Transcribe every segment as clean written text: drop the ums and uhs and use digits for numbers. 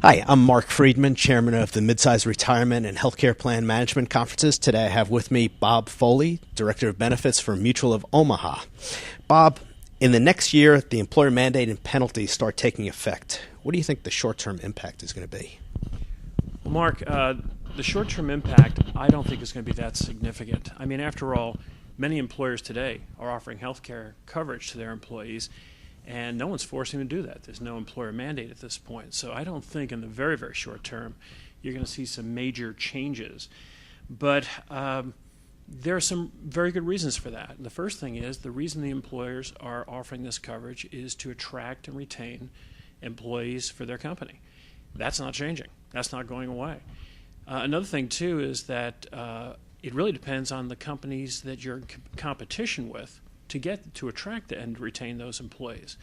Hi, I'm Mark Friedman, chairman of the Midsize Retirement and Healthcare Plan Management Conferences. Today I have with me Bob Foley, Director of Benefits for Mutual of Omaha. Bob, in the next year, the employer mandate and penalties start taking effect. What do you think the short-term impact is going to be? Well, Mark, the short-term impact I don't think is going to be that significant. I mean, after all, many employers today are offering health care coverage to their employees, and no one's forcing them to do that. There's no employer mandate at this point. So I don't think in the very, very short term you're going to see some major changes. But there are some very good reasons for that. The first thing is the reason the employers are offering this coverage is to attract and retain employees for their company. That's not changing. That's not going away. Another thing, too, is that it really depends on the companies that you're in competition with to attract and retain those employees,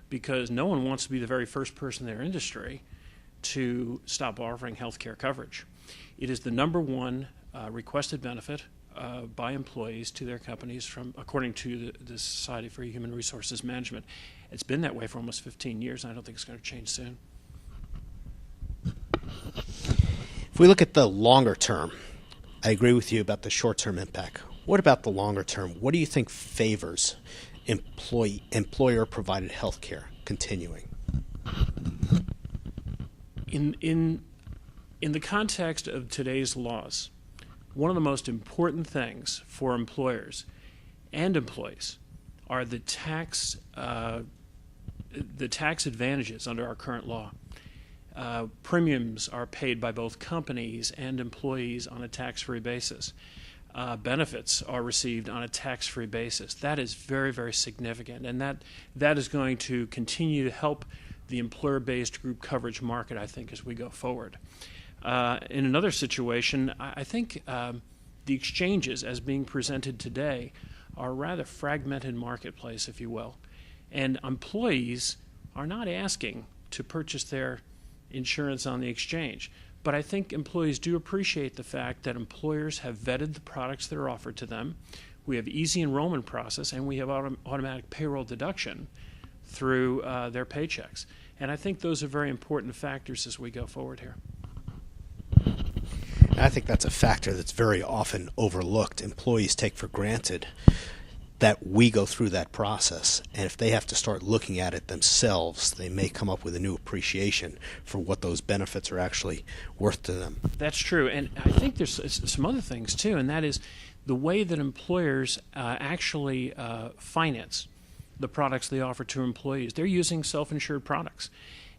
because no one wants to be the very first person in their industry to stop offering health care coverage. It is the number one requested benefit by employees to their companies, according to the Society for Human Resources Management. It's been that way for almost 15 years, and I don't think it's going to change soon. If we look at the longer term, I agree with you about the short-term impact. What about the longer term? What do you think favors employer-provided health care continuing? In the context of today's laws, one of the most important things for employers and employees are the tax advantages under our current law. Premiums are paid by both companies and employees on a tax-free basis. Benefits are received on a tax-free basis. That is very, very significant, and that is going to continue to help the employer-based group coverage market, I think, as we go forward. In another situation, I think the exchanges, as being presented today, are a rather fragmented marketplace, if you will, and employees are not asking to purchase their insurance on the exchange. But I think employees do appreciate the fact that employers have vetted the products that are offered to them. We have easy enrollment process, and we have automatic payroll deduction through their paychecks. And I think those are very important factors as we go forward here. I think that's a factor that's very often overlooked. Employees take for granted that we go through that process, and if they have to start looking at it themselves, they may come up with a new appreciation for what those benefits are actually worth to them. That's true, and I think there's some other things too, and that is the way that employers actually finance the products they offer to employees. They're using self-insured products,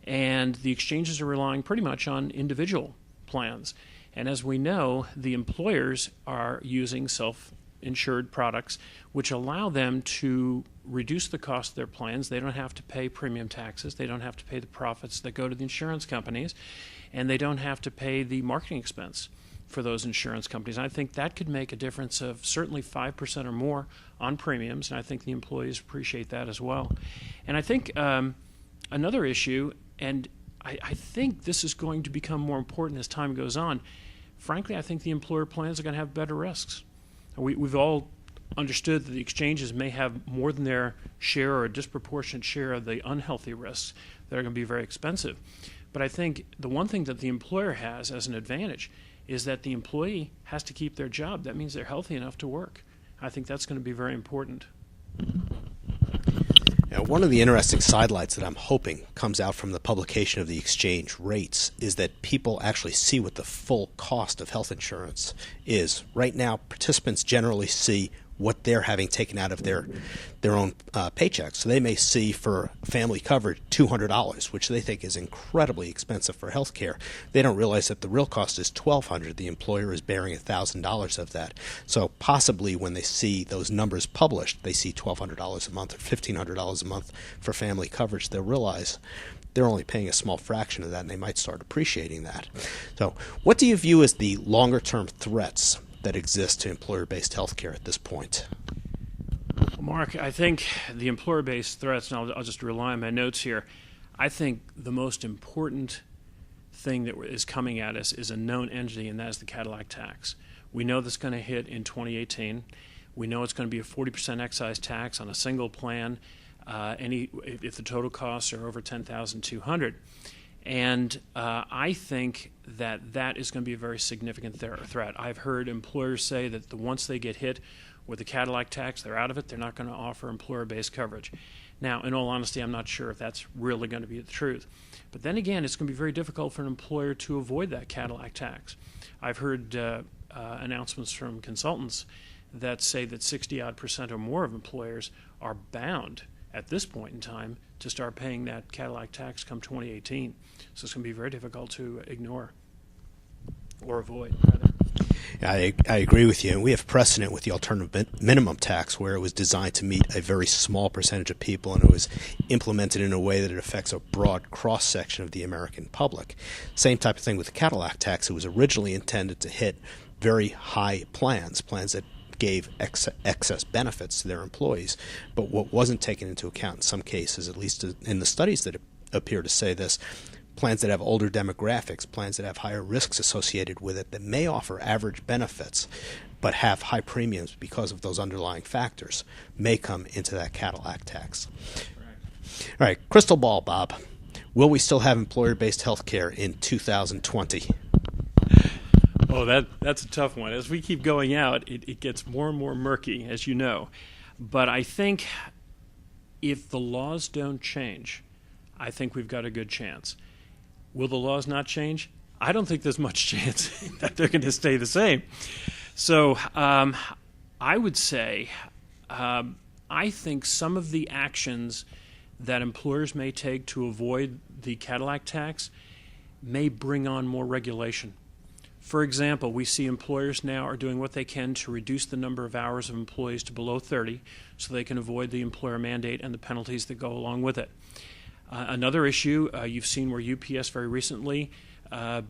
and the exchanges are relying pretty much on individual plans. And as we know, the employers are using self-insured products, which allow them to reduce the cost of their plans. They don't have to pay premium taxes. They don't have to pay the profits that go to the insurance companies, and they don't have to pay the marketing expense for those insurance companies. And I think that could make a difference of certainly 5% or more on premiums, and I think the employees appreciate that as well. And I think another issue, and I think this is going to become more important as time goes on, frankly, I think the employer plans are going to have better risks. We've all understood that the exchanges may have more than their share or a disproportionate share of the unhealthy risks that are going to be very expensive. But I think the one thing that the employer has as an advantage is that the employee has to keep their job. That means they're healthy enough to work. I think that's going to be very important. Now, one of the interesting sidelights that I'm hoping comes out from the publication of the exchange rates is that people actually see what the full cost of health insurance is. Right now, participants generally see what they're having taken out of their own paychecks. So they may see for family coverage $200, which they think is incredibly expensive for health care. They don't realize that the real cost is $1,200. The employer is bearing $1,000 of that. So possibly when they see those numbers published, they see $1,200 a month or $1,500 a month for family coverage, they'll realize they're only paying a small fraction of that, and they might start appreciating that. So what do you view as the longer-term threats that exist to employer-based health care at this point? Well, Mark, I think the employer-based threats, and I'll just rely on my notes here, I think the most important thing that is coming at us is a known entity, and that is the Cadillac tax. We know that's going to hit in 2018. We know it's going to be a 40% excise tax on a single plan if the total costs are over $10,200. And I think that is going to be a very significant threat. I've heard employers say that once they get hit with the Cadillac tax, they're out of it. They're not going to offer employer-based coverage. Now, in all honesty, I'm not sure if that's really going to be the truth. But then again, it's going to be very difficult for an employer to avoid that Cadillac tax. I've heard announcements from consultants that say that 60-odd% or more of employers are bound at this point in time to start paying that Cadillac tax come 2018. So it's going to be very difficult to ignore or avoid, rather. I agree with you, and we have precedent with the alternative minimum tax where it was designed to meet a very small percentage of people, and it was implemented in a way that it affects a broad cross-section of the American public. Same type of thing with the Cadillac tax. It was originally intended to hit very high plans that gave excess benefits to their employees, but what wasn't taken into account in some cases, at least in the studies that appear to say this, plans that have older demographics, plans that have higher risks associated with it that may offer average benefits but have high premiums because of those underlying factors may come into that Cadillac tax. Right. All right, crystal ball, Bob. Will we still have employer-based health care in 2020? Oh, that's a tough one. As we keep going out, it gets more and more murky, as you know. But I think if the laws don't change, I think we've got a good chance. Will the laws not change? I don't think there's much chance that they're going to stay the same. So I would say I think some of the actions that employers may take to avoid the Cadillac tax may bring on more regulation. For example, we see employers now are doing what they can to reduce the number of hours of employees to below 30 so they can avoid the employer mandate and the penalties that go along with it. Another issue you've seen where UPS very recently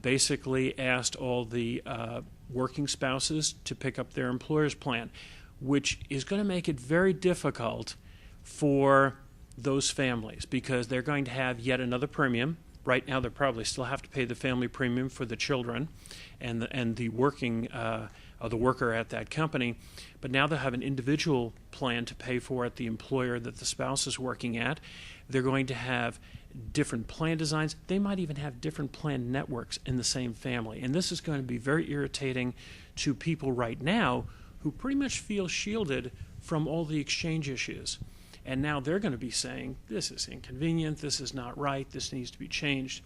basically asked all the working spouses to pick up their employer's plan, which is going to make it very difficult for those families because they're going to have yet another premium. Right now, they probably still have to pay the family premium for the children and the working the worker at that company, but now they'll have an individual plan to pay for at the employer that the spouse is working at. They're going to have different plan designs. They might even have different plan networks in the same family, and this is going to be very irritating to people right now who pretty much feel shielded from all the exchange issues. And now they're going to be saying, this is inconvenient, this is not right, this needs to be changed.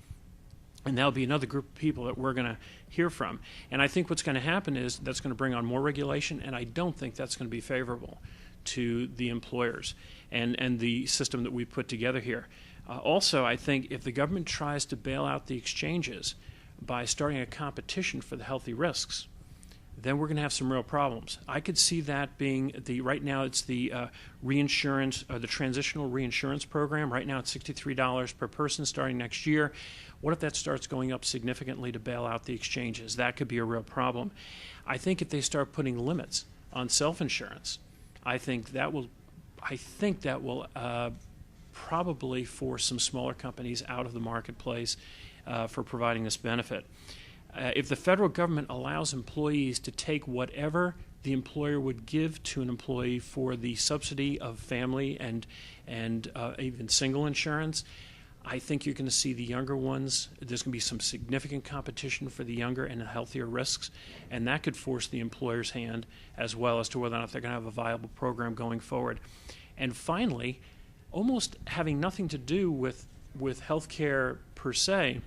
And that'll be another group of people that we're going to hear from. And I think what's going to happen is that's going to bring on more regulation, and I don't think that's going to be favorable to the employers and the system that we've put together here. Also, I think if the government tries to bail out the exchanges by starting a competition for the healthy risks, then we're going to have some real problems. I could see that being right now it's the reinsurance, or the transitional reinsurance program. Right now it's $63 per person starting next year. What if that starts going up significantly to bail out the exchanges? That could be a real problem. I think if they start putting limits on self-insurance, I think that will probably force some smaller companies out of the marketplace for providing this benefit. If the federal government allows employees to take whatever the employer would give to an employee for the subsidy of family and even single insurance, I think you're going to see the younger ones. There's going to be some significant competition for the younger and healthier risks, and that could force the employer's hand as well as to whether or not they're going to have a viable program going forward. And finally, almost having nothing to do with healthcare per se,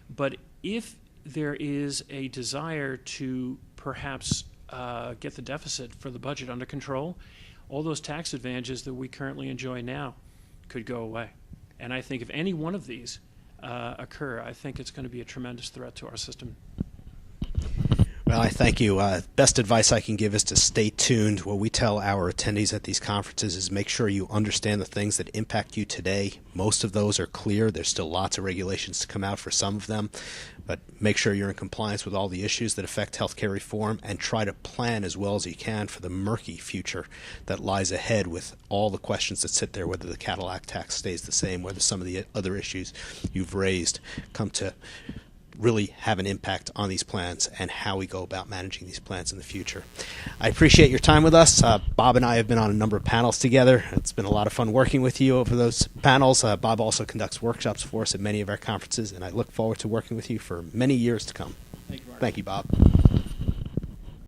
but if there is a desire to perhaps get the deficit for the budget under control, all those tax advantages that we currently enjoy now could go away. And I think if any one of these occur, I think it's going to be a tremendous threat to our system. Well, I thank you. Best advice I can give is to stay tuned. What we tell our attendees at these conferences is make sure you understand the things that impact you today. Most of those are clear. There's still lots of regulations to come out for some of them, but make sure you're in compliance with all the issues that affect healthcare reform and try to plan as well as you can for the murky future that lies ahead with all the questions that sit there, whether the Cadillac tax stays the same, whether some of the other issues you've raised come to really have an impact on these plans and how we go about managing these plans in the future. I appreciate your time with us. Bob and I have been on a number of panels together. It's been a lot of fun working with you over those panels. Bob also conducts workshops for us at many of our conferences, and I look forward to working with you for many years to come. Thank you, Mark. Thank you, Bob.